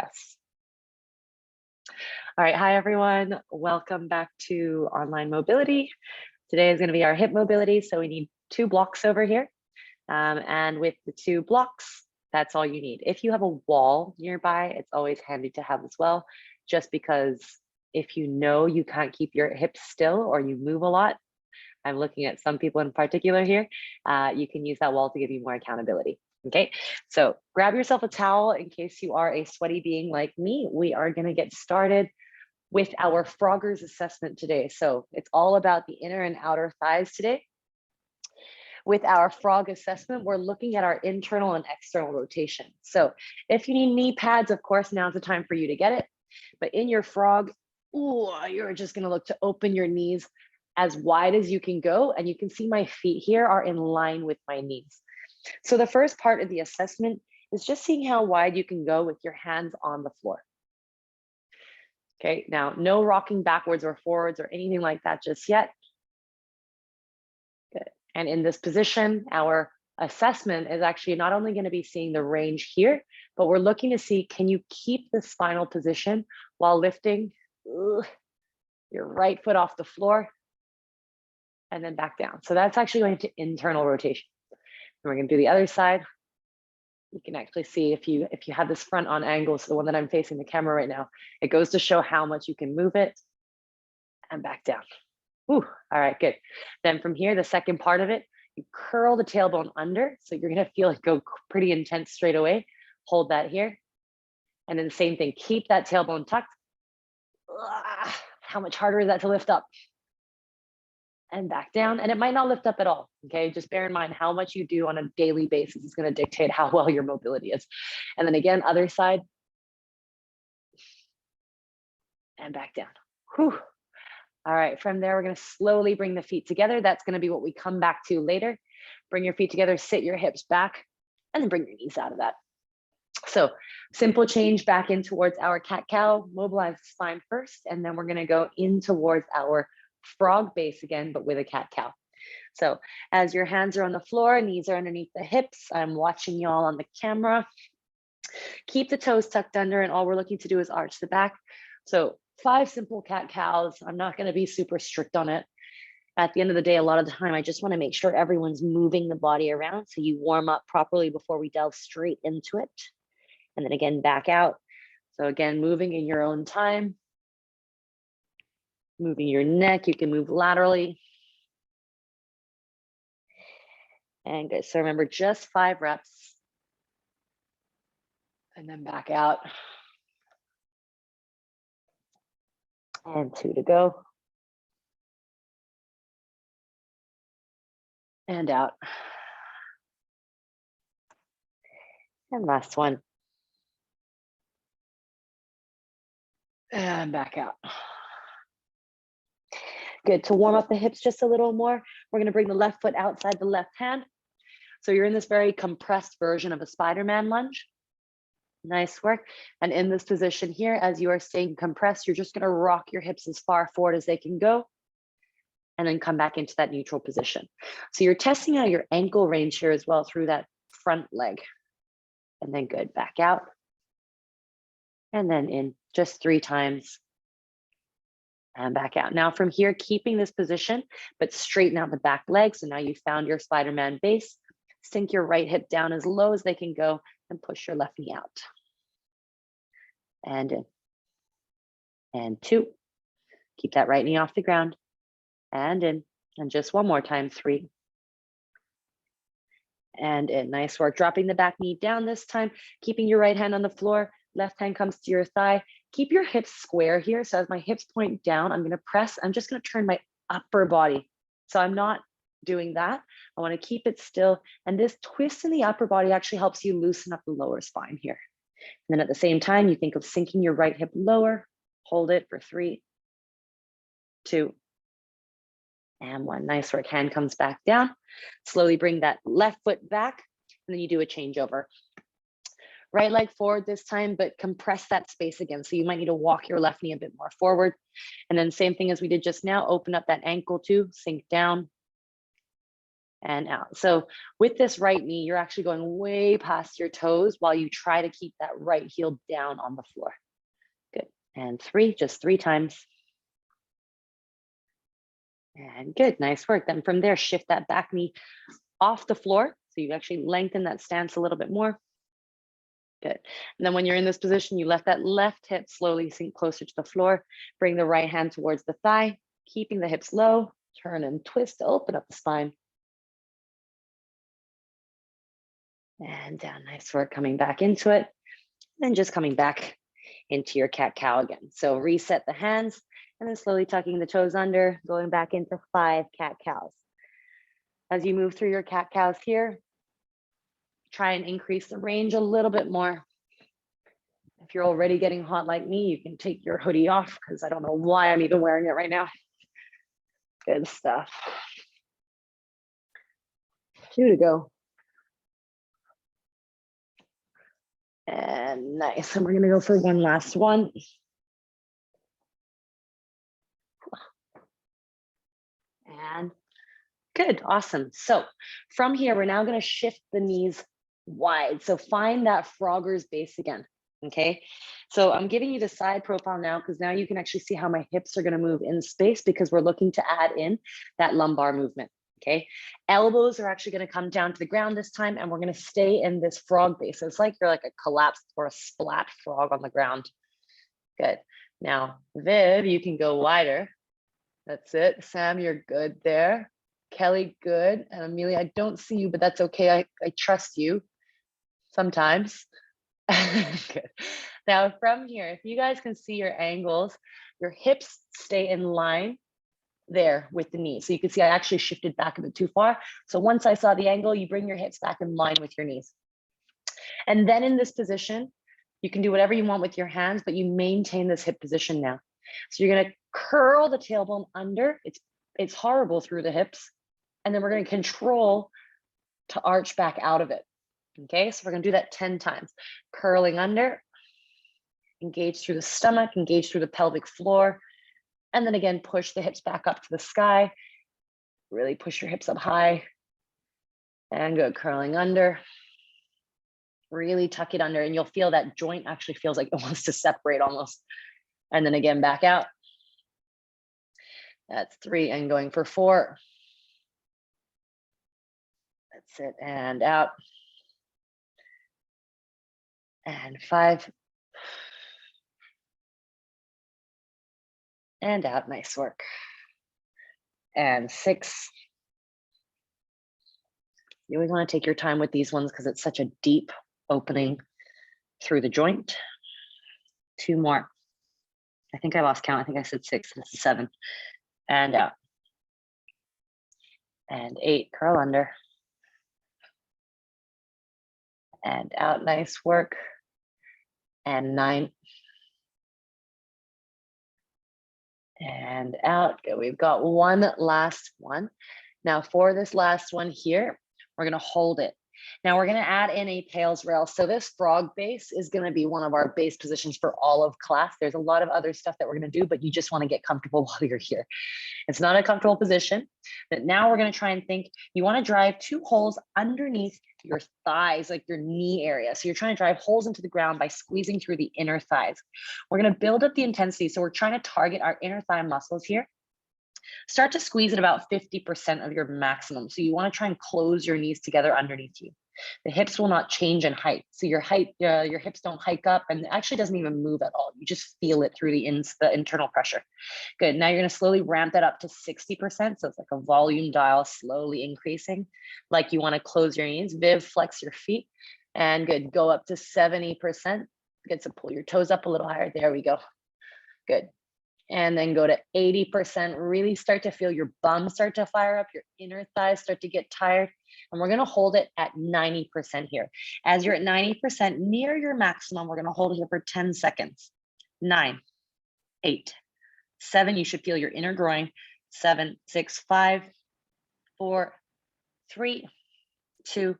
Yes. All right, hi everyone. Welcome back to online mobility. Today is going to be our hip mobility. So we need 2 blocks over here. And with the 2 blocks, that's all you need. If you have a wall nearby, it's always handy to have as well, just because if you know you can't keep your hips still or you move a lot, I'm looking at some people in particular here, you can use that wall to give you more accountability. Okay, so grab yourself a towel in case you are a sweaty being like me. We are going to get started with our Frogger's assessment today. So it's all about the inner and outer thighs today. With our frog assessment, we're looking at our internal and external rotation. So if you need knee pads, of course, now's the time for you to get it. But in your frog, you're just going to look to open your knees as wide as you can go. And you can see my feet here are in line with my knees. So the first part of the assessment is just seeing how wide you can go with your hands on the floor. Okay, now no rocking backwards or forwards or anything like that just yet. Good. And in this position, our assessment is actually not only going to be seeing the range here, but we're looking to see, can you keep the spinal position while lifting your right foot off the floor and then back down. So that's actually going to internal rotation. And we're going to do the other side. You can actually see if you have this front on angle, so the one that I'm facing the camera right now, it goes to show how much you can move it and back down. All right, good. Then from here, the second part of it, you curl the tailbone under. So you're gonna feel it go pretty intense straight away. Hold that here. And then the same thing, keep that tailbone tucked. How much harder is that to lift up? And back down, and it might not lift up at all, okay? Just bear in mind how much you do on a daily basis is gonna dictate how well your mobility is. And then again, other side, and back down. Whew. All right, from there, we're gonna slowly bring the feet together. That's gonna be what we come back to later. Bring your feet together, sit your hips back, and then bring your knees out of that. So simple change back in towards our cat-cow, mobilize the spine first, and then we're gonna go in towards our frog base again, but with a cat-cow. So as your hands are on the floor, knees are underneath the hips, I'm watching y'all on the camera. Keep the toes tucked under, and all we're looking to do is arch the back. So 5 simple cat-cows. I'm not going to be super strict on it. At the end of the day, a lot of the time, I just want to make sure everyone's moving the body around so you warm up properly before we delve straight into it. And then again, back out. So again, moving in your own time. Moving your neck, you can move laterally. And good, so remember just 5 reps. And then back out. And 2 to go. And out. And last one. And back out. Good. To warm up the hips just a little more, we're going to bring the left foot outside the left hand. So you're in this very compressed version of a Spider-Man lunge. Nice work. And in this position here, as you are staying compressed, you're just going to rock your hips as far forward as they can go, and then come back into that neutral position. So you're testing out your ankle range here as well through that front leg. And then good, back out. And then in just 3 times. And back out. Now from here, keeping this position, but straighten out the back leg. So now you found your Spider-Man base. Sink your right hip down as low as they can go and push your left knee out. And in. And 2. Keep that right knee off the ground. And in. And just one more time, 3. And in. Nice work. Dropping the back knee down this time, keeping your right hand on the floor. Left hand comes to your thigh. Keep your hips square here. So as my hips point down, I'm going to press. I'm just going to turn my upper body. So I'm not doing that. I want to keep it still. And this twist in the upper body actually helps you loosen up the lower spine here. And then at the same time, you think of sinking your right hip lower. Hold it for 3, 2, and 1. Nice work. Hand comes back down. Slowly bring that left foot back. And then you do a changeover. Right leg forward this time, but compress that space again. So you might need to walk your left knee a bit more forward. And then same thing as we did just now, open up that ankle too, sink down. and out. So with this right knee, you're actually going way past your toes while you try to keep that right heel down on the floor. Good. And 3, just 3 times. And good, nice work. Then from there, shift that back knee off the floor. So you actually lengthen that stance a little bit more. Good. And then when you're in this position, you let that left hip slowly sink closer to the floor. Bring the right hand towards the thigh, keeping the hips low. Turn and twist to open up the spine. And down, nice work, coming back into it. Then just coming back into your cat-cow again. So reset the hands and then slowly tucking the toes under, going back into 5 cat-cows. As you move through your cat-cows here, try and increase the range a little bit more. If you're already getting hot like me, you can take your hoodie off because I don't know why I'm even wearing it right now. Good stuff. 2 to go. And nice. And we're going to go for one last one. And good. Awesome. So from here, we're now going to shift the knees wide. So find that frogger's base again. Okay. So I'm giving you the side profile now because now you can actually see how my hips are going to move in space because we're looking to add in that lumbar movement. Okay. Elbows are actually going to come down to the ground this time, and we're going to stay in this frog base. So it's like you're like a collapsed or a splat frog on the ground. Good. Now, Viv, you can go wider. That's it. Sam, you're good there. Kelly, good. And Amelia, I don't see you, but that's okay. I trust you sometimes. Good. Now from here, if you guys can see your angles, your hips stay in line there with the knees. So you can see I actually shifted back a bit too far. So once I saw the angle, you bring your hips back in line with your knees. And then in this position, you can do whatever you want with your hands, but you maintain this hip position now. So you're going to curl the tailbone under. It's horrible through the hips. And then we're going to control to arch back out of it. Okay, so we're going to do that 10 times. Curling under, engage through the stomach, engage through the pelvic floor. And then again, push the hips back up to the sky. Really push your hips up high. And good, curling under. Really tuck it under, and you'll feel that joint actually feels like it wants to separate almost. And then again, back out. That's 3, and going for 4. That's it, and out. And 5. And out, nice work. And 6. You always want to take your time with these ones because it's such a deep opening through the joint. 2 more. I think I lost count. I think I said 6. This is 7. And out. And 8, curl under. And out, nice work. And 9. And out. Good. We've got one last one. Now for this last one here, we're going to hold it. Now we're going to add in a tails rail. So this frog base is going to be one of our base positions for all of class. There's a lot of other stuff that we're going to do, but you just want to get comfortable while you're here. It's not a comfortable position, but now we're going to try and think, you want to drive 2 holes underneath your thighs, like your knee area. So you're trying to drive holes into the ground by squeezing through the inner thighs. We're going to build up the intensity. So we're trying to target our inner thigh muscles here. Start to squeeze at about 50% of your maximum. So you want to try and close your knees together underneath you. The hips will not change in height. So your hips don't hike up, and it actually doesn't even move at all. You just feel it through the internal pressure. Good. Now you're going to slowly ramp that up to 60%. So it's like a volume dial slowly increasing. Like you want to close your knees. Viv, flex your feet. And good. Go up to 70%. Good. So pull your toes up a little higher. There we go. Good. And then go to 80%, really start to feel your bum start to fire up, your inner thighs start to get tired. And we're gonna hold it at 90% here. As you're at 90% near your maximum, we're gonna hold it here for 10 seconds. 9, 8, 7, you should feel your inner groin. 7, 6, 5, 4, 3, 2,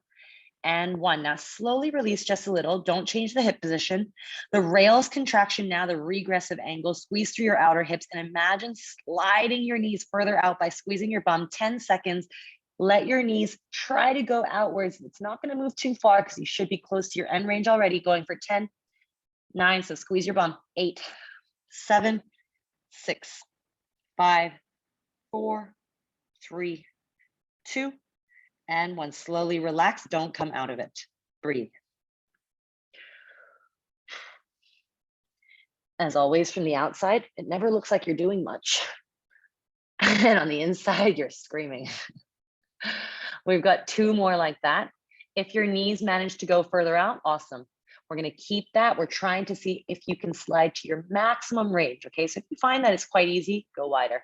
and 1. Now slowly release just a little. Don't change the hip position. The rails contraction now, the regressive angle. Squeeze through your outer hips and imagine sliding your knees further out by squeezing your bum. 10 seconds. Let your knees try to go outwards. It's not going to move too far because you should be close to your end range already, going for 10, 9, so squeeze your bum, 8, 7, 6, 5, 4, 3, 2, and 1. Slowly relax, don't come out of it. Breathe. As always, from the outside, it never looks like you're doing much. And on the inside, you're screaming. We've got 2 more like that. If your knees manage to go further out, awesome. We're going to keep that. We're trying to see if you can slide to your maximum range. Okay, so if you find that it's quite easy, go wider.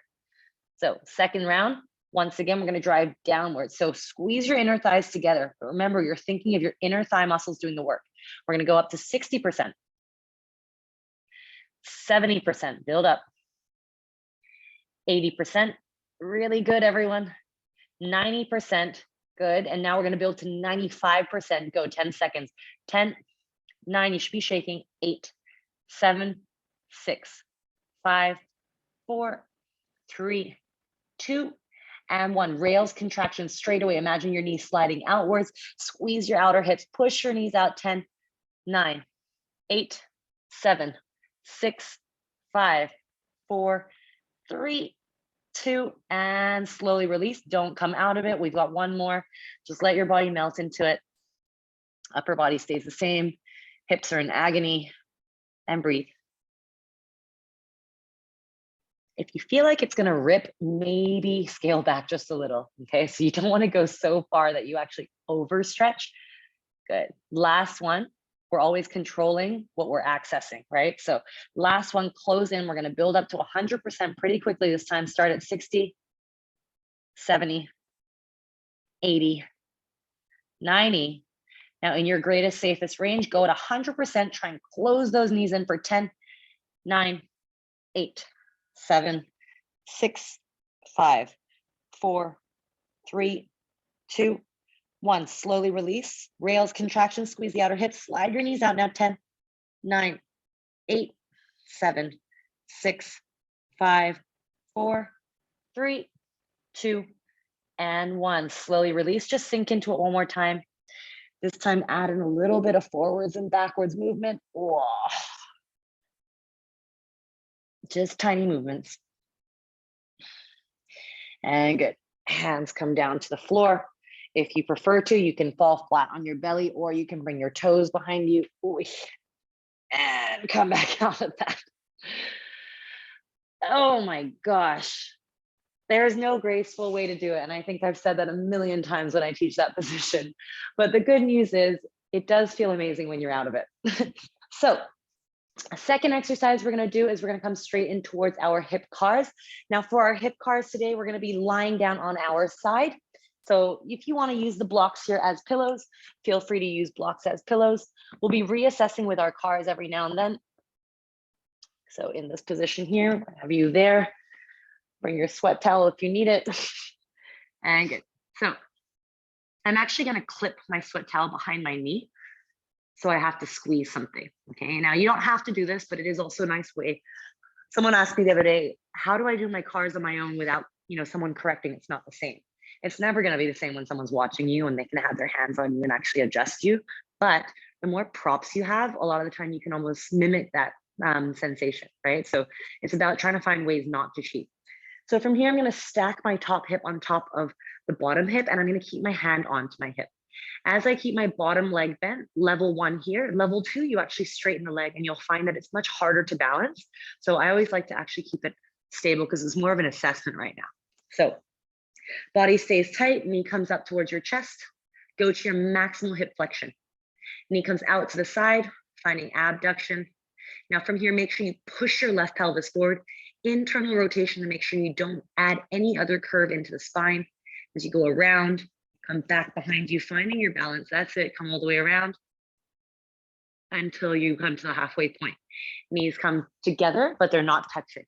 So second round, once again, we're going to drive downwards. So squeeze your inner thighs together. But remember, you're thinking of your inner thigh muscles doing the work. We're going to go up to 60%. 70%, build up. 80%, really good, everyone. 90%, good. And now we're gonna build to 95%, go 10 seconds. 10, 9, you should be shaking. 8, 7, 6, 5, 4, 3, 2, and 1. Rails contraction straight away. Imagine your knees sliding outwards. Squeeze your outer hips, push your knees out. 10, 9, 8, 7, 6, 5, 4, 3, 2, and slowly release. Don't come out of it. We've got 1 more. Just let your body melt into it. Upper body stays the same. Hips are in agony, and breathe. If you feel like it's gonna rip, maybe scale back just a little, okay? So you don't wanna go so far that you actually overstretch. Good. Last one. We're always controlling what we're accessing, right? So last one, close in. We're going to build up to 100% pretty quickly this time. Start at 60, 70, 80, 90. Now in your greatest, safest range, go at 100%. Try and close those knees in for 10, 9, 8, 7, 6, 5, 4, 3, 2, 1. Slowly release. Rails contraction, squeeze the outer hips, slide your knees out now. 10, 9, 8, 7, 6, 5, 4, 3, 2, and 1. Slowly release. Just sink into it one more time. This time add in a little bit of forwards and backwards movement. Whoa. Just tiny movements. And good. Hands come down to the floor. If you prefer to, you can fall flat on your belly, or you can bring your toes behind you. Ooh. And come back out of that. Oh my gosh. There's no graceful way to do it. And I think I've said that a million times when I teach that position. But the good news is it does feel amazing when you're out of it. So a second exercise we're going to do is we're going to come straight in towards our hip cars. Now for our hip cars today, we're going to be lying down on our side. So if you want to use the blocks here as pillows, feel free to use blocks as pillows. We'll be reassessing with our cars every now and then. So in this position here, have you there? Bring your sweat towel if you need it. And good. So I'm actually going to clip my sweat towel behind my knee. So I have to squeeze something. Okay. Now you don't have to do this, but it is also a nice way. Someone asked me the other day, how do I do my cars on my own without, someone correcting? It's not the same. It's never going to be the same when someone's watching you and they can have their hands on you and actually adjust you. But the more props you have, a lot of the time you can almost mimic that sensation, right? So it's about trying to find ways not to cheat. So from here, I'm going to stack my top hip on top of the bottom hip, and I'm going to keep my hand onto my hip. As I keep my bottom leg bent, level 1 here, level 2, you actually straighten the leg and you'll find that it's much harder to balance. So I always like to actually keep it stable because it's more of an assessment right now. So body stays tight, knee comes up towards your chest, go to your maximal hip flexion. Knee comes out to the side, finding abduction. Now from here, make sure you push your left pelvis forward, internal rotation to make sure you don't add any other curve into the spine. As you go around, come back behind you, finding your balance. That's it, come all the way around until you come to the halfway point. Knees come together, but they're not touching.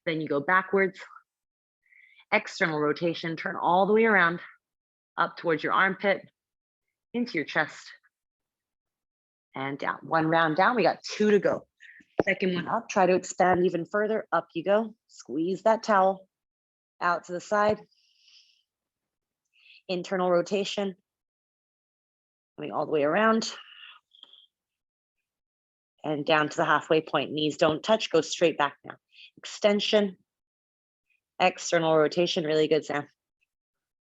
Then you go backwards, external rotation, turn all the way around, up towards your armpit, into your chest, and down. 1 round down, we got 2 to go. Second one up, try to expand even further. Up you go, squeeze that towel out to the side. internal rotation, coming all the way around and down to the halfway point. Knees don't touch, go straight back now. Extension, external rotation, really good, Sam.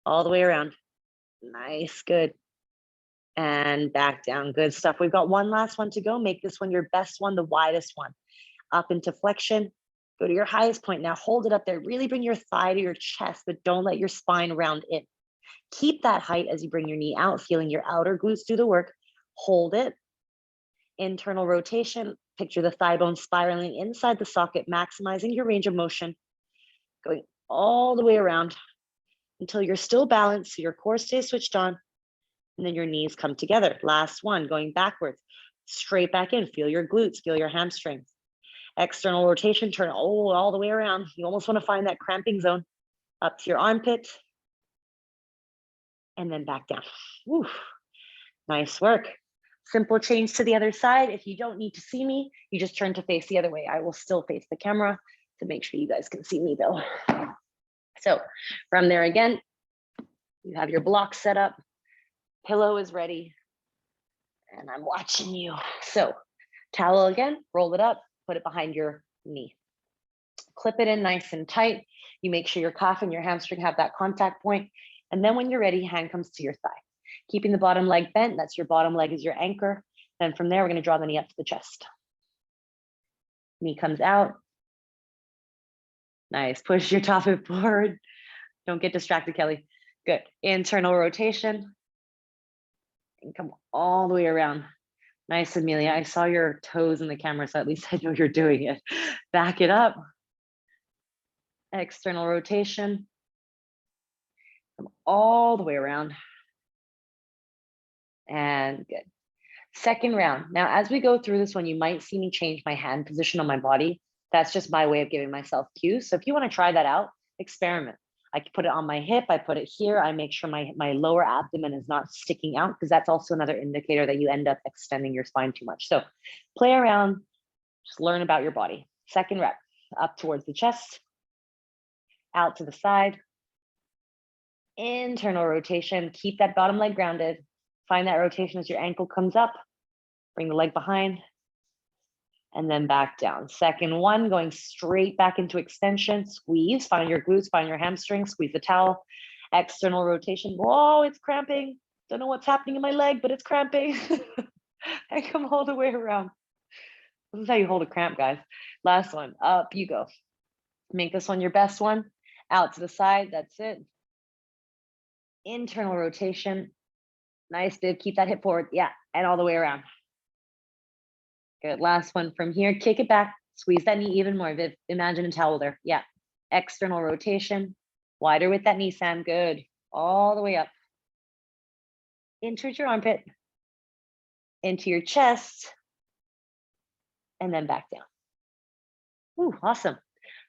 All the way around. Nice, good. And back down, good stuff. We've got one last one to go. Make this one your best one, the widest one. Up into flexion, go to your highest point. Now hold it up there. Really bring your thigh to your chest, but don't let your spine round in. Keep that height as you bring your knee out, feeling your outer glutes do the work. Hold it. Internal rotation, picture the thigh bone spiraling inside the socket, maximizing your range of motion, going all the way around until you're still balanced, so your core stays switched on, and then your knees come together. Last one, going backwards, straight back in, feel your glutes, feel your hamstrings. External rotation, turn all the way around. You almost want to find that cramping zone. Up to your armpit, and then back down. Woo. Nice work. Simple change to the other side. If you don't need to see me, you just turn to face the other way. I will still face the camera to make sure you guys can see me though. So from there again, you have your blocks set up, pillow is ready, and I'm watching you. So towel again, roll it up, put it behind your knee. Clip it in nice and tight. You make sure your calf and your hamstring have that contact point. And then when you're ready, hand comes to your thigh. Keeping the bottom leg bent, that's your bottom leg is your anchor. Then from there, we're gonna draw the knee up to the chest. Knee comes out. Nice, push your top hip forward. Don't get distracted, Kelly. Good, internal rotation. And come all the way around. Nice, Amelia, I saw your toes in the camera, so at least I know you're doing it. Back it up. External rotation. Come all the way around. And good. Second round. Now, as we go through this one, you might see me change my hand position on my body. That's just my way of giving myself cues. So if you want to try that out, experiment. I can put it on my hip. I put it here. I make sure my lower abdomen is not sticking out because that's also another indicator that you end up extending your spine too much. So play around, just learn about your body. Second rep, up towards the chest, out to the side, internal rotation. Keep that bottom leg grounded. Find that rotation as your ankle comes up, bring the leg behind, and then back down. Second one, going straight back into extension, squeeze, find your glutes, find your hamstrings, squeeze the towel, external rotation. Whoa, it's cramping. Don't know what's happening in my leg, but it's cramping. And come all the way around. This is how you hold a cramp, guys. Last one, up you go. Make this one your best one. Out to the side, that's it. Internal rotation. Nice, Viv, keep that hip forward. Yeah, and all the way around. Good, last one from here. Kick it back, squeeze that knee even more, Viv. Imagine a towel there. Yeah, external rotation. Wider with that knee, Sam, good. All the way up. Into your armpit, into your chest, and then back down. Ooh, awesome.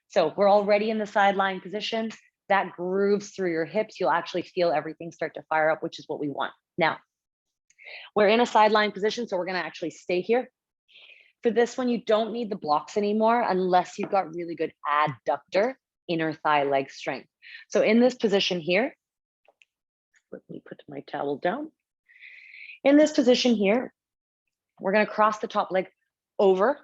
So we're already in the sideline position. That grooves through your hips. You'll actually feel everything start to fire up, which is what we want. Now, we're in a sideline position, so we're gonna actually stay here. For this one, you don't need the blocks anymore unless you've got really good adductor, inner thigh leg strength. So in this position here, let me put my towel down. In this position here, we're gonna cross the top leg over,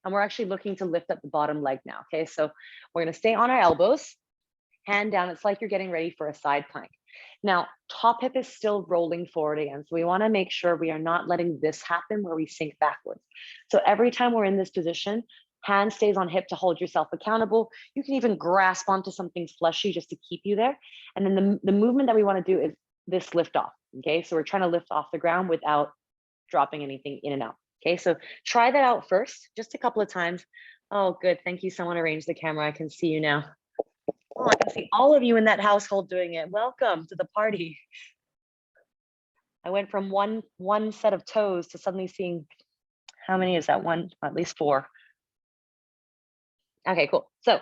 and we're actually looking to lift up the bottom leg now, okay? So we're gonna stay on our elbows, hand down. It's like you're getting ready for a side plank. Now, top hip is still rolling forward again. So we wanna make sure we are not letting this happen where we sink backwards. So every time we're in this position, hand stays on hip to hold yourself accountable. You can even grasp onto something fleshy just to keep you there. And then the movement that we wanna do is this lift off, okay? So we're trying to lift off the ground without dropping anything in and out, okay? So try that out first, just a couple of times. Oh, good, thank you. Someone arranged the camera, I can see you now. Oh, I can see all of you in that household doing it. Welcome to the party. I went from one set of toes to suddenly seeing, how many is that? One, at least 4. Okay, cool. So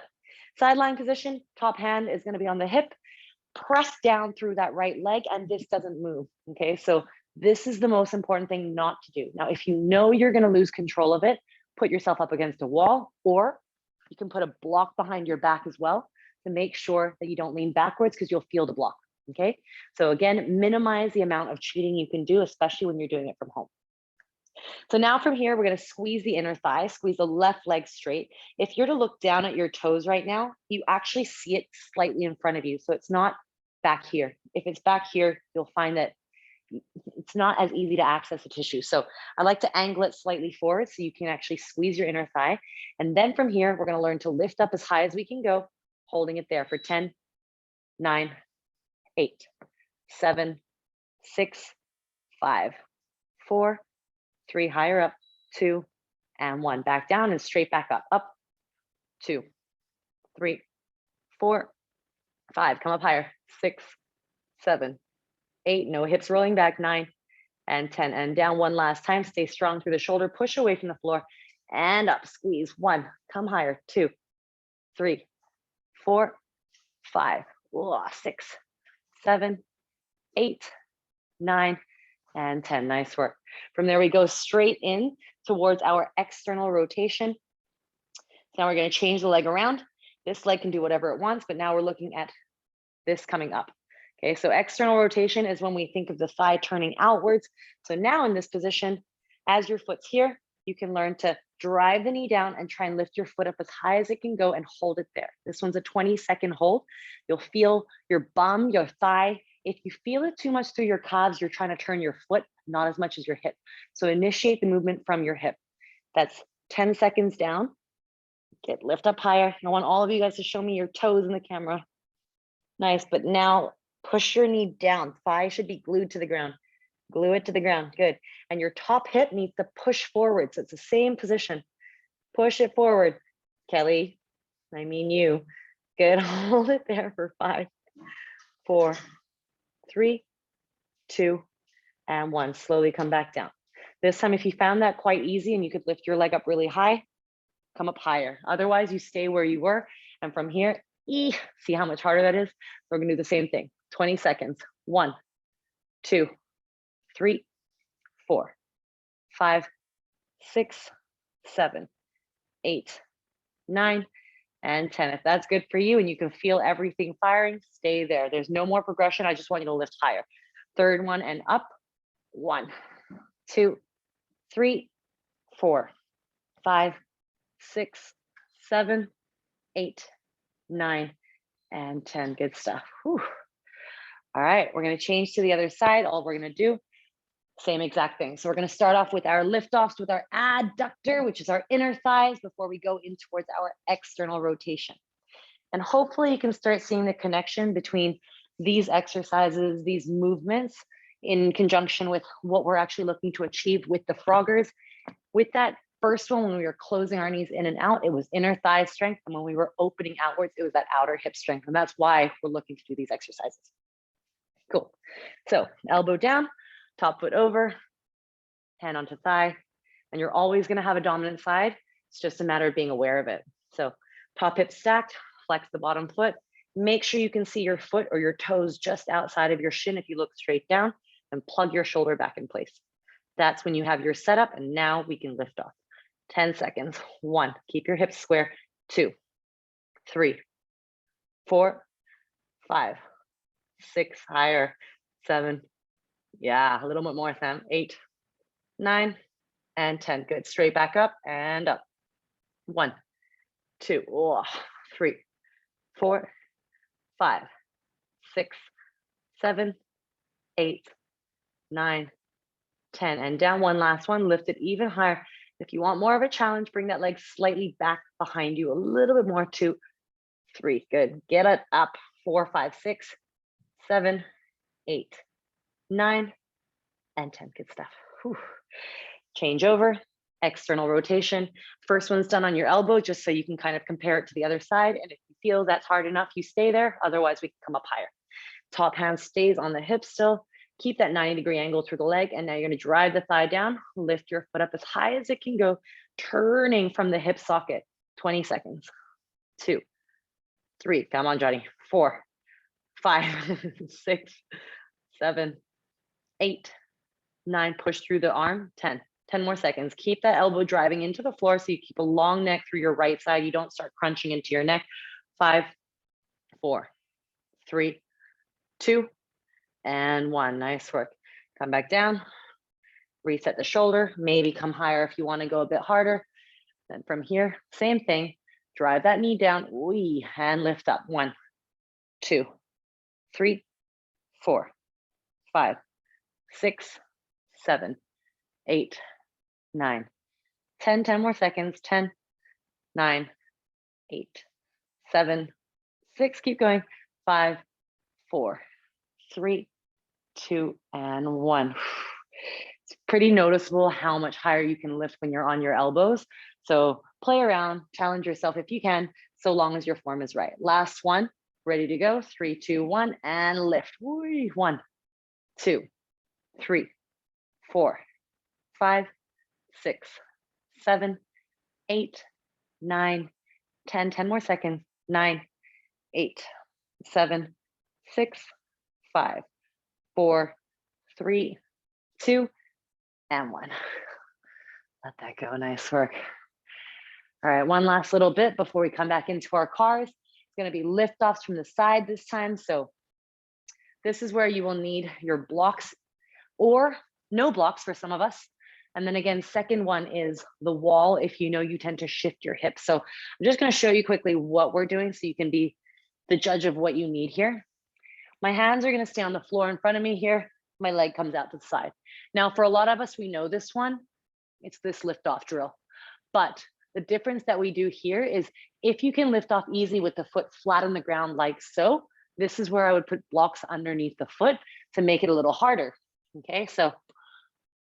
sideline position, top hand is gonna be on the hip, press down through that right leg, and this doesn't move, okay? So this is the most important thing not to do. Now, if you know you're gonna lose control of it, put yourself up against a wall, or you can put a block behind your back as well to make sure that you don't lean backwards because you'll feel the block, Okay, so again, minimize the amount of cheating you can do, especially when you're doing it from home. So now from here, we're going to squeeze the inner thigh, squeeze the left leg straight. If you're to look down at your toes right now, you actually see it slightly in front of you. So it's not back here. If it's back here, you'll find that it's not as easy to access the tissue. So I like to angle it slightly forward so you can actually squeeze your inner thigh. And then from here, we're going to learn to lift up as high as we can go, holding it there for 10, 9, 8, 7, 6, 5, 4, 3, higher up, 2, and 1. Back down and straight back up. Up, 2, 3, 4, 5. Come up higher. 6, 7, 8. No hips rolling back. 9 and 10. And down one last time. Stay strong through the shoulder. Push away from the floor and up. Squeeze. 1. Come higher. 2, 3, 4, 5, 6, 7, 8, 9, and 10. Nice work. From there, we go straight in towards our external rotation. Now we're going to change the leg around. This leg can do whatever it wants, but now we're looking at this coming up. Okay, so external rotation is when we think of the thigh turning outwards. So now in this position, as your foot's here, you can learn to drive the knee down and try and lift your foot up as high as it can go and hold it there. This one's a 20-second hold. You'll feel your bum, your thigh. If you feel it too much through your calves, you're trying to turn your foot, not as much as your hip. So initiate the movement from your hip. That's 10 seconds down. Lift up higher. I want all of you guys to show me your toes in the camera. Nice, but now push your knee down. Thigh should be glued to the ground. Glue it to the ground, good. And your top hip needs to push forward. So it's the same position. Push it forward. Kelly, I mean you. Good, hold it there for 5, 4, 3, 2, and 1. Slowly come back down. This time, if you found that quite easy and you could lift your leg up really high, come up higher. Otherwise, you stay where you were. And from here, see how much harder that is? We're gonna do the same thing. 20 seconds. 1, 2, 3, 4, 5, 6, 7, 8, 9, and 10. If that's good for you and you can feel everything firing, stay there. There's no more progression. I just want you to lift higher. Third one and up. 1, 2, 3, 4, 5, 6, 7, 8, 9, and 10. Good stuff. Whew. All right, we're going to change to the other side. All we're going to do, same exact thing. So we're going to start off with our lift-offs with our adductor, which is our inner thighs, before we go in towards our external rotation. And hopefully you can start seeing the connection between these exercises, these movements, in conjunction with what we're actually looking to achieve with the froggers. With that first one, when we were closing our knees in and out, it was inner thigh strength. And when we were opening outwards, it was that outer hip strength. And that's why we're looking to do these exercises. Cool. So elbow down, top foot over, hand onto thigh. And you're always going to have a dominant side. It's just a matter of being aware of it. So top hip stacked, flex the bottom foot. Make sure you can see your foot or your toes just outside of your shin if you look straight down, and plug your shoulder back in place. That's when you have your setup, and now we can lift off. 10 seconds. 1, keep your hips square. 2, 3, 4, 5, 6, higher. 7, yeah, a little bit more, Sam. 8, 9, and 10. Good. Straight back up and up. 1, 2, 3, 4, 5, 6, 7, 8, 9, 10. And down one last one. Lift it even higher. If you want more of a challenge, bring that leg slightly back behind you a little bit more. 2, 3. Good. Get it up. 4, 5, 6, 7, 8, 9, and 10. Good stuff. Whew. Change over. External rotation. First one's done on your elbow, just so you can kind of compare it to the other side. And if you feel that's hard enough, you stay there. Otherwise, we can come up higher. Top hand stays on the hip still. Keep that 90-degree angle through the leg. And now you're going to drive the thigh down. Lift your foot up as high as it can go, turning from the hip socket. 20 seconds. 2, 3. Come on, Johnny. 4, 5, 6, 7, 8, 9. Push through the arm. 10. 10 more seconds. Keep that elbow driving into the floor so you keep a long neck through your right side. You don't start crunching into your neck. 5, 4, 3, 2, and 1. Nice work. Come back down, reset the shoulder, maybe come higher if you want to go a bit harder. Then from here, same thing, drive that knee down, and lift up. 1, 2, 3, 4, 5, 6, 7, 8, 9, 10. 10 more seconds. 10, 9, 8, 7, 6. Keep going. 5, 4, 3, 2, and 1. It's pretty noticeable how much higher you can lift when you're on your elbows. So play around, challenge yourself if you can, so long as your form is right. Last one, ready to go. 3, 2, 1, and lift. 1, 2, 3, 4, 5, 6, 7, 8, 9, 10. 10 more seconds. 9, 8, 7, 6, 5, 4, 3, 2, and 1. Let that go. Nice work. All right, one last little bit before we come back into our cars. It's going to be lift offs from the side this time. So this is where you will need your blocks or no blocks for some of us. And then again, second one is the wall if you know you tend to shift your hips. So I'm just going to show you quickly what we're doing so you can be the judge of what you need here. My hands are going to stay on the floor in front of me here. My leg comes out to the side. Now, for a lot of us, we know this one. It's this lift off drill. But the difference that we do here is if you can lift off easy with the foot flat on the ground like so, this is where I would put blocks underneath the foot to make it a little harder. Okay, so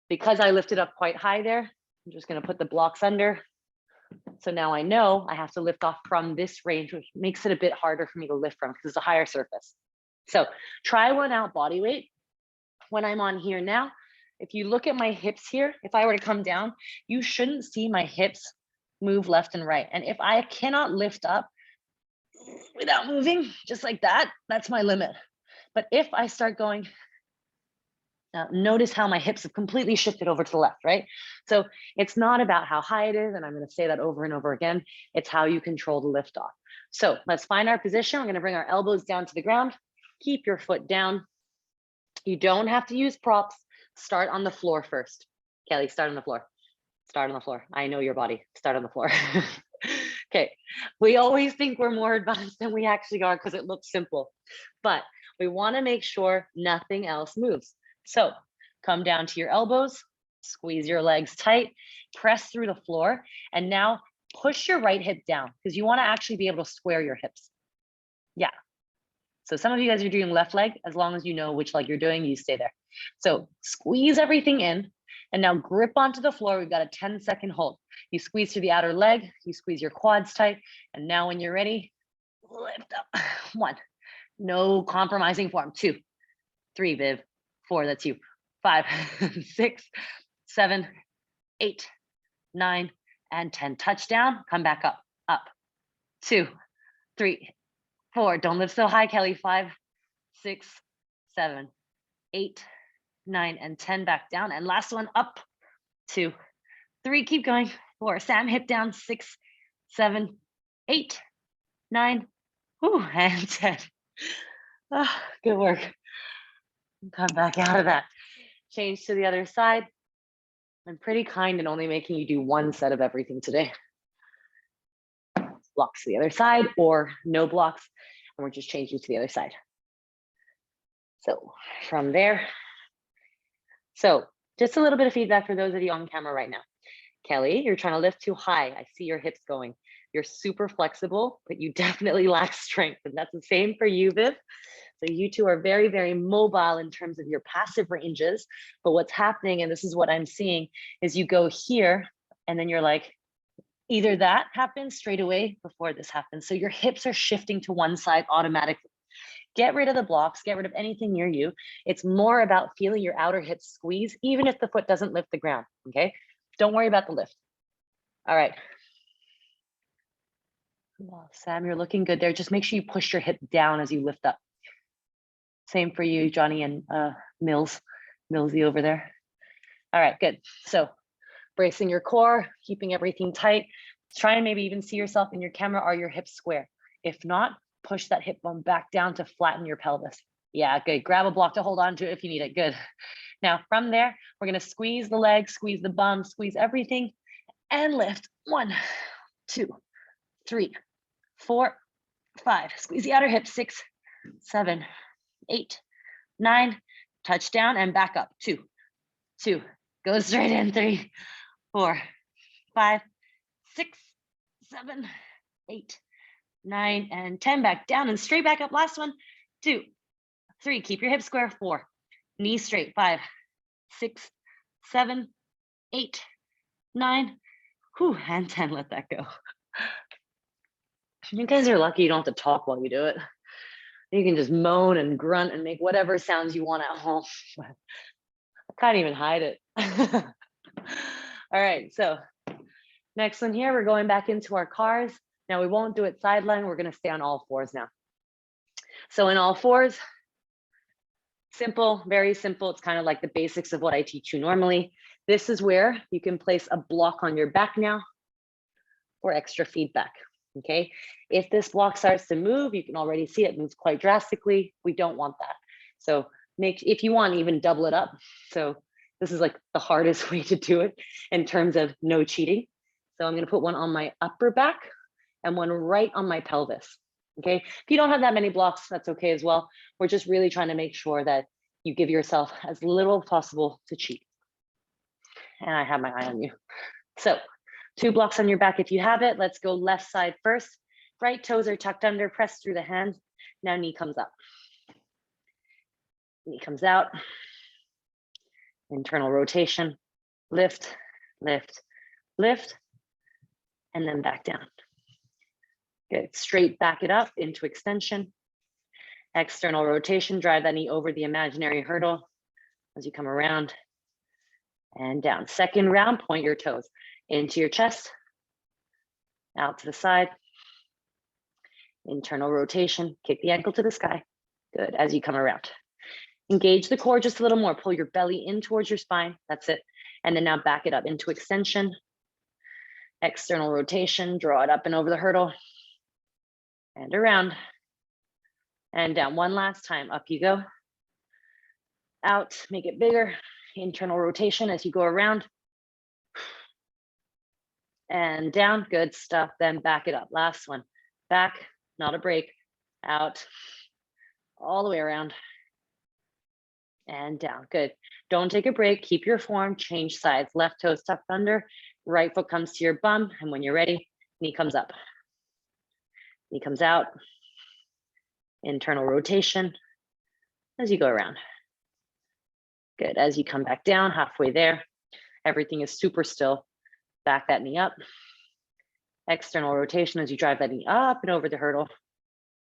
because I lifted up quite high there, I'm just going to put the blocks under. So now I know I have to lift off from this range, which makes it a bit harder for me to lift from because it's a higher surface. So try one out body weight. When I'm on here now, if you look at my hips here, if I were to come down, you shouldn't see my hips move left and right. And if I cannot lift up without moving, just like that, that's my limit. But if I start going, notice how my hips have completely shifted over to the left, right? So it's not about how high it is, and I'm going to say that over and over again. It's how you control the lift off. So let's find our position. We're going to bring our elbows down to the ground. Keep your foot down. You don't have to use props. Start on the floor first. Kelly, start on the floor. Start on the floor. I know your body. Start on the floor. Okay. We always think we're more advanced than we actually are because it looks simple. But we want to make sure nothing else moves. So come down to your elbows, squeeze your legs tight, press through the floor, and now push your right hip down because you want to actually be able to square your hips. Yeah. So some of you guys are doing left leg. As long as you know which leg you're doing, you stay there. So squeeze everything in and now grip onto the floor. We've got a 10-second hold. You squeeze through the outer leg, you squeeze your quads tight. And now when you're ready, lift up. 1, no compromising form. 2, 3, Viv. 4, that's you. 5, 6, 7, 8, 9, and 10. Touchdown, come back up, up. 2, 3, 4, don't lift so high, Kelly. 5, 6, 7, 8, 9, and 10, back down. And last one, up. 2, 3, keep going. 4, Sam, hip down. 6, 7, 8, 9, and 10. Oh, good work. Come back out of that. Change to the other side. I'm pretty kind and only making you do one set of everything today. Blocks to the other side or no blocks, and we're just changing to the other side. So from there, so just a little bit of feedback for those of you on camera right now. Kelly, you're trying to lift too high. I see your hips going. You're super flexible, but you definitely lack strength. And that's the same for you, Viv. So you two are very, very mobile in terms of your passive ranges. But what's happening, and this is what I'm seeing, is you go here and then you're like, either that happens straight away before this happens. So your hips are shifting to one side automatically. Get rid of the blocks, get rid of anything near you. It's more about feeling your outer hips squeeze, even if the foot doesn't lift the ground, okay? Don't worry about the lift. All right. Well, Sam, you're looking good there. Just make sure you push your hip down as you lift up. Same for you, Johnny and Millsy over there. All right, good. So bracing your core, keeping everything tight. Try and maybe even see yourself in your camera. Are your hips square? If not, push that hip bone back down to flatten your pelvis. Yeah, good. Grab a block to hold on to if you need it. Good. Now from there, we're gonna squeeze the leg, squeeze the bum, squeeze everything, and lift. 1, 2, 3, 4, 5. Squeeze the outer hip. 6, 7, 8, 9. Touch down and back up. 2, 2. Go straight in. 3, 4, 5, 6, 7, 8, 9, and 10. Back down and straight back up. Last one. 2, 3. Keep your hips square. 4. Knees straight. 5, 6, 7, 8, 9. Whew, and 10. Let that go. You guys are lucky you don't have to talk while you do it. You can just moan and grunt and make whatever sounds you want at home. I can't even hide it. All right, so next one here, we're going back into our cars. Now we won't do it sideline. We're gonna stay on all fours now. So in all fours, simple, very simple. It's kind of like the basics of what I teach you normally. This is where you can place a block on your back now for extra feedback. Okay, if this block starts to move, you can already see it moves quite drastically. We don't want that. So if you want, even double it up. So this is like the hardest way to do it in terms of no cheating. So I'm gonna put one on my upper back and one right on my pelvis. Okay, if you don't have that many blocks, that's okay as well. We're just really trying to make sure that you give yourself as little possible to cheat. And I have my eye on you. So 2 blocks on your back if you have it. Let's go left side first. Right toes are tucked under, press through the hands. Now knee comes up. Knee comes out. Internal rotation. Lift, lift, lift, and then back down. Good. Straight back it up into extension. External rotation. Drive that knee over the imaginary hurdle as you come around and down. Second round, point your toes into your chest, out to the side. Internal rotation, kick the ankle to the sky. Good, as you come around. Engage the core just a little more. Pull your belly in towards your spine. That's it. And then now back it up into extension. External rotation, draw it up and over the hurdle. And around. And down. One last time. Up you go. Out, make it bigger. Internal rotation as you go around. And down, good stuff. Then back it up. Last one. Back, not a break. Out, all the way around. And down, good. Don't take a break, keep your form, change sides. Left toes tucked under, right foot comes to your bum. And when you're ready, knee comes up. Knee comes out. Internal rotation as you go around. Good, as you come back down, halfway there. Everything is super still. Back that knee up. External rotation as you drive that knee up and over the hurdle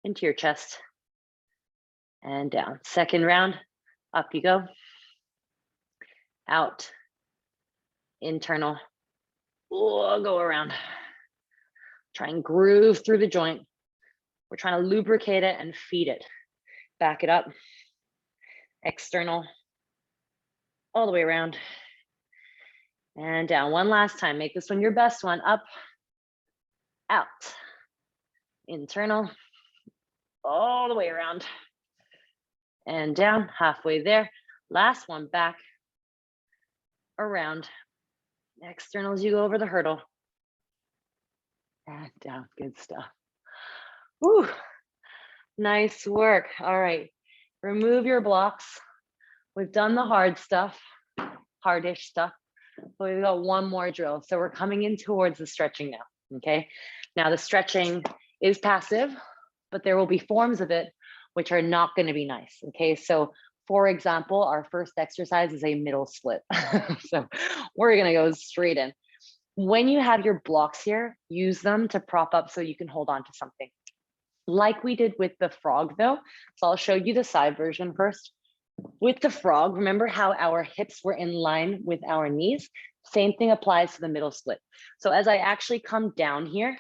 into your chest and down. Second round, up you go. Out, internal, go around. Try and groove through the joint. We're trying to lubricate it and feed it. Back it up, external, all the way around and down. One last time, make this one your best one. Up, out, internal, all the way around and down, halfway there. Last one, back, around, external as you go over the hurdle and down. Good stuff. Whew. Nice work. All right, remove your blocks. We've done the hard stuff, hardish stuff, but we've got one more drill. So we're coming in towards the stretching now, okay? Now the stretching is passive, but there will be forms of it which are not gonna be nice, okay? So for example, our first exercise is a middle split. So we're gonna go straight in. When you have your blocks here, use them to prop up so you can hold on to something. Like we did with the frog though, so I'll show you the side version first. With the frog, remember how our hips were in line with our knees? Same thing applies to the middle split. So as I actually come down here,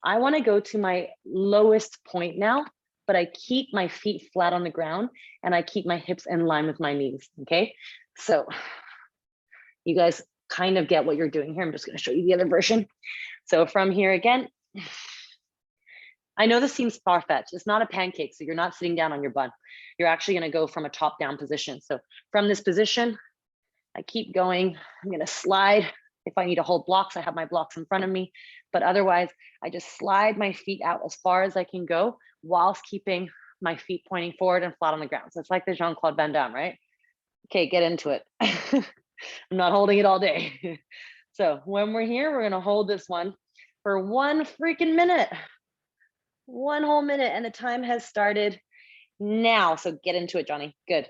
I want to go to my lowest point now, but I keep my feet flat on the ground and I keep my hips in line with my knees, okay? So you guys kind of get what you're doing here. I'm just going to show you the other version. So from here again, I know this seems far-fetched. It's not a pancake, so you're not sitting down on your bun. You're actually gonna go from a top-down position. So from this position, I keep going. I'm gonna slide. If I need to hold blocks, I have my blocks in front of me. But otherwise, I just slide my feet out as far as I can go whilst keeping my feet pointing forward and flat on the ground. So it's like the Jean-Claude Van Damme, right? Okay, get into it. I'm not holding it all day. So when we're here, we're gonna hold this one for 1 freaking minute. 1 whole minute, and the time has started now. So get into it, Johnny. Good.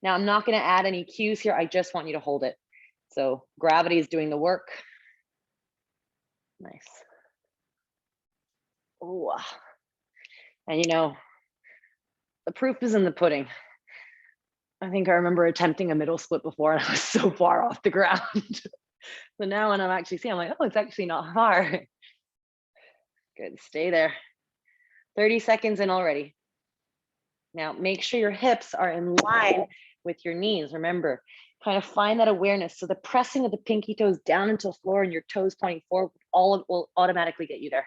Now I'm not gonna add any cues here. I just want you to hold it. So gravity is doing the work. Nice. Ooh. And you know, the proof is in the pudding. I think I remember attempting a middle split before and I was so far off the ground. So now when I'm actually seeing, I'm like, oh, it's actually not hard. Good, stay there. 30 seconds in already. Now make sure your hips are in line with your knees. Remember, kind of find that awareness. So the pressing of the pinky toes down into the floor and your toes pointing forward, all will automatically get you there.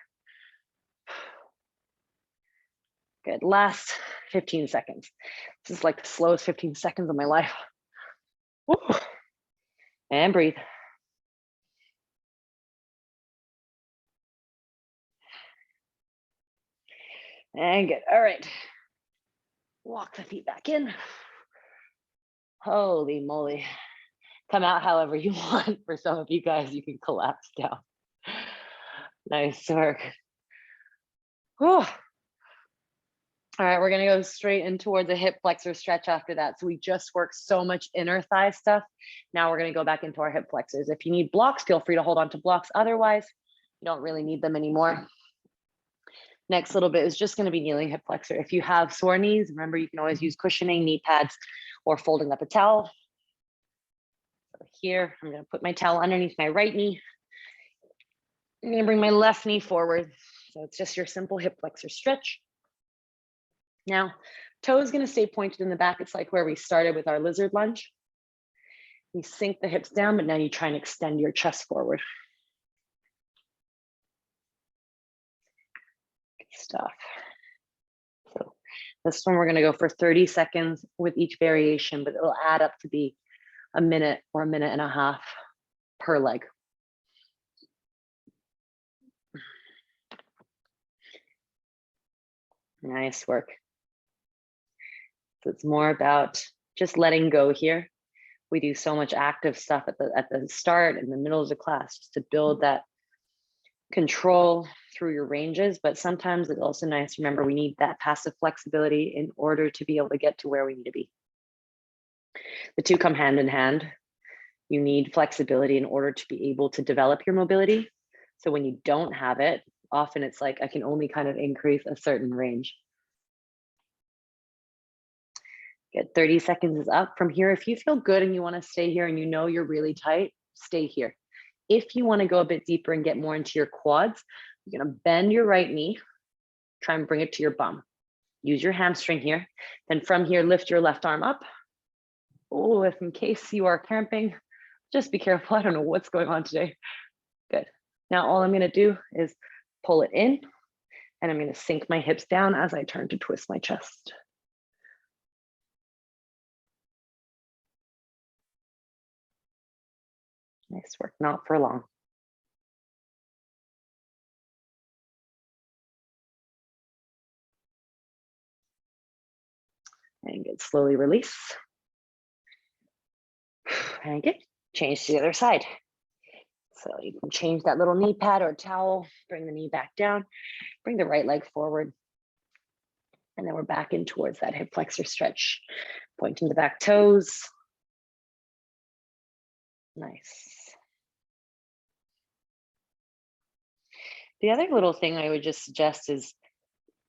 Good, last 15 seconds. This is like the slowest 15 seconds of my life. Woo. And breathe. And good, all right. Walk the feet back in. Holy moly. Come out however you want. For some of you guys, you can collapse down. Nice work. Whew. All right, we're gonna go straight in towards a hip flexor stretch after that. So we just worked so much inner thigh stuff. Now we're gonna go back into our hip flexors. If you need blocks, feel free to hold on to blocks. Otherwise, you don't really need them anymore. Next little bit is just gonna be kneeling hip flexor. If you have sore knees, remember you can always use cushioning, knee pads, or folding up a towel. So here, I'm gonna put my towel underneath my right knee. I'm gonna bring my left knee forward. So it's just your simple hip flexor stretch. Now, toe is going to stay pointed in the back. It's like where we started with our lizard lunge. You sink the hips down, but now you try and extend your chest forward. Good stuff. So this one, we're going to go for 30 seconds with each variation, but it'll add up to be a minute or a minute and a half per leg. Nice work. So it's more about just letting go here. We do so much active stuff at the start and the middle of the class just to build that control through your ranges. But sometimes it's also nice to remember we need that passive flexibility in order to be able to get to where we need to be. The two come hand in hand. You need flexibility in order to be able to develop your mobility. So when you don't have it, often it's like I can only kind of increase a certain range. Good, 30 seconds is up. From here, if you feel good and you want to stay here and you know you're really tight, stay here. If you want to go a bit deeper and get more into your quads, you're going to bend your right knee, try and bring it to your bum. Use your hamstring here. Then from here, lift your left arm up. Oh, if in case you are cramping, just be careful. I don't know what's going on today. Good. Now all I'm going to do is pull it in and I'm going to sink my hips down as I turn to twist my chest. Nice work, not for long. And good, slowly release. And good, change to the other side. So you can change that little knee pad or towel, bring the knee back down, bring the right leg forward. And then we're back in towards that hip flexor stretch, pointing the back toes. Nice. The other little thing I would just suggest is,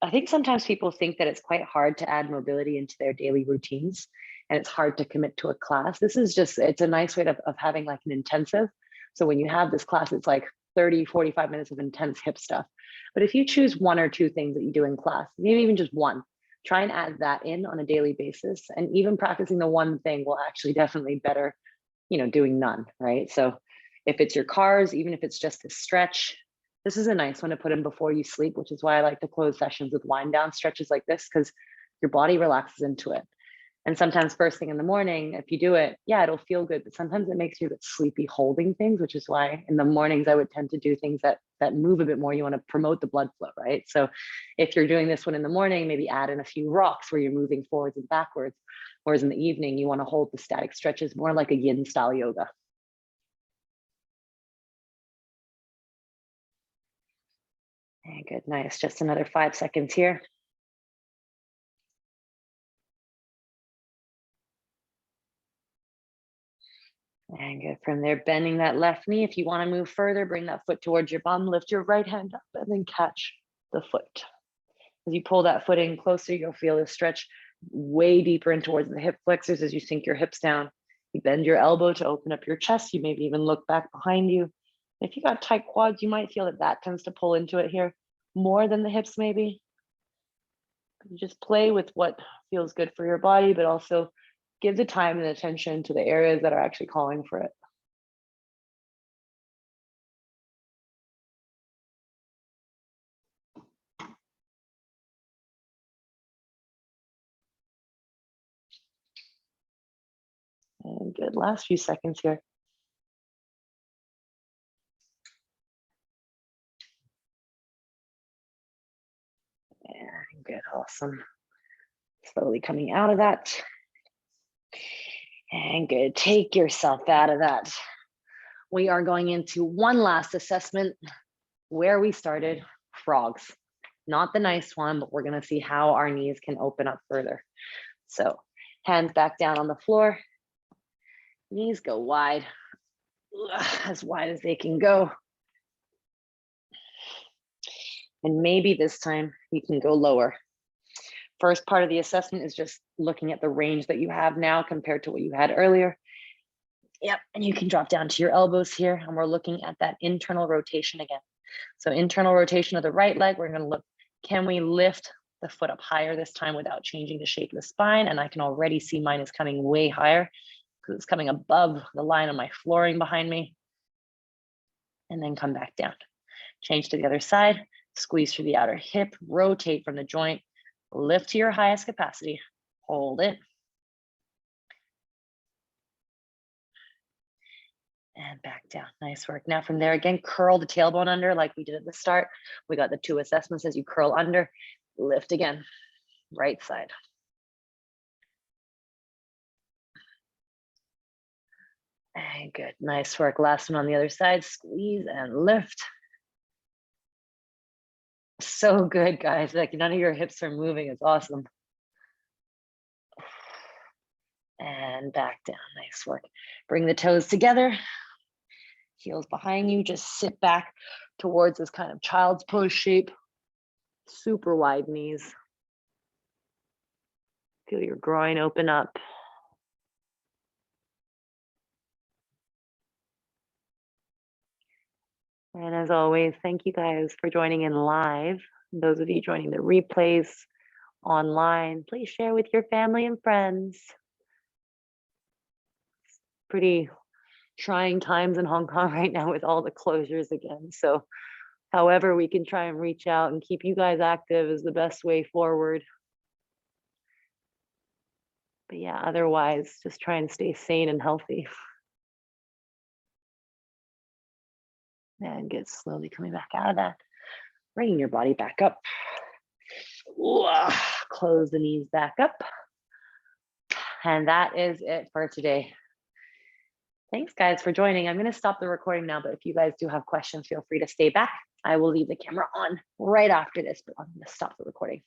I think sometimes people think that it's quite hard to add mobility into their daily routines and it's hard to commit to a class. This is just, it's a nice way of having like an intensive. So when you have this class, it's like 30, 45 minutes of intense hip stuff. But if you choose 1 or 2 things that you do in class, maybe even just one, try and add that in on a daily basis. And even practicing the one thing will actually definitely better, you know, doing none, right? So if it's your cars, even if it's just a stretch, This is a nice one to put in before you sleep, which is why I like to close sessions with wind down stretches like this, because your body relaxes into it. And sometimes first thing in the morning, if you do it, yeah, it'll feel good, but sometimes it makes you a bit sleepy holding things, which is why in the mornings I would tend to do things that move a bit more. You want to promote the blood flow, right? So if you're doing this one in the morning, maybe add in a few rocks where you're moving forwards and backwards. Whereas in the evening, you want to hold the static stretches more like a yin style yoga. Okay, good, nice. Just another 5 seconds here. And good. From there, bending that left knee. If you want to move further, bring that foot towards your bum, lift your right hand up, and then catch the foot. As you pull that foot in closer, you'll feel the stretch way deeper in towards the hip flexors as you sink your hips down. You bend your elbow to open up your chest. You maybe even look back behind you. If you got tight quads, you might feel that tends to pull into it here more than the hips maybe. You just play with what feels good for your body, but also give the time and attention to the areas that are actually calling for it. And good, last few seconds here. And good, awesome. Slowly coming out of that. And good, take yourself out of that. We are going into one last assessment where we started, frogs. Not the nice one, but we're gonna see how our knees can open up further. So hands back down on the floor, knees go wide, as wide as they can go. And maybe this time you can go lower. First part of the assessment is just looking at the range that you have now compared to what you had earlier. Yep, and you can drop down to your elbows here, and we're looking at that internal rotation again. So internal rotation of the right leg, we're gonna look, can we lift the foot up higher this time without changing the shape of the spine? And I can already see mine is coming way higher because it's coming above the line of my flooring behind me. And then come back down. Change to the other side, squeeze through the outer hip, rotate from the joint, lift to your highest capacity, hold it. And back down, nice work. Now from there again, curl the tailbone under like we did at the start. We got the 2 assessments as you curl under, lift again, right side. And good, nice work. Last one on the other side, squeeze and lift. So good, guys. Like none of your hips are moving, it's awesome. And back down, nice work. Bring the toes together, heels behind you, just sit back towards this kind of child's pose shape. Super wide knees. Feel your groin open up. And as always, thank you guys for joining in live. Those of you joining the replays online, please share with your family and friends. Pretty trying times in Hong Kong right now with all the closures again. So however we can try and reach out and keep you guys active is the best way forward. But yeah, otherwise, just try and stay sane and healthy. And get slowly coming back out of that. Bringing your body back up. Close the knees back up. And that is it for today. Thanks guys for joining. I'm gonna stop the recording now, but if you guys do have questions, feel free to stay back. I will leave the camera on right after this, but I'm gonna stop the recording.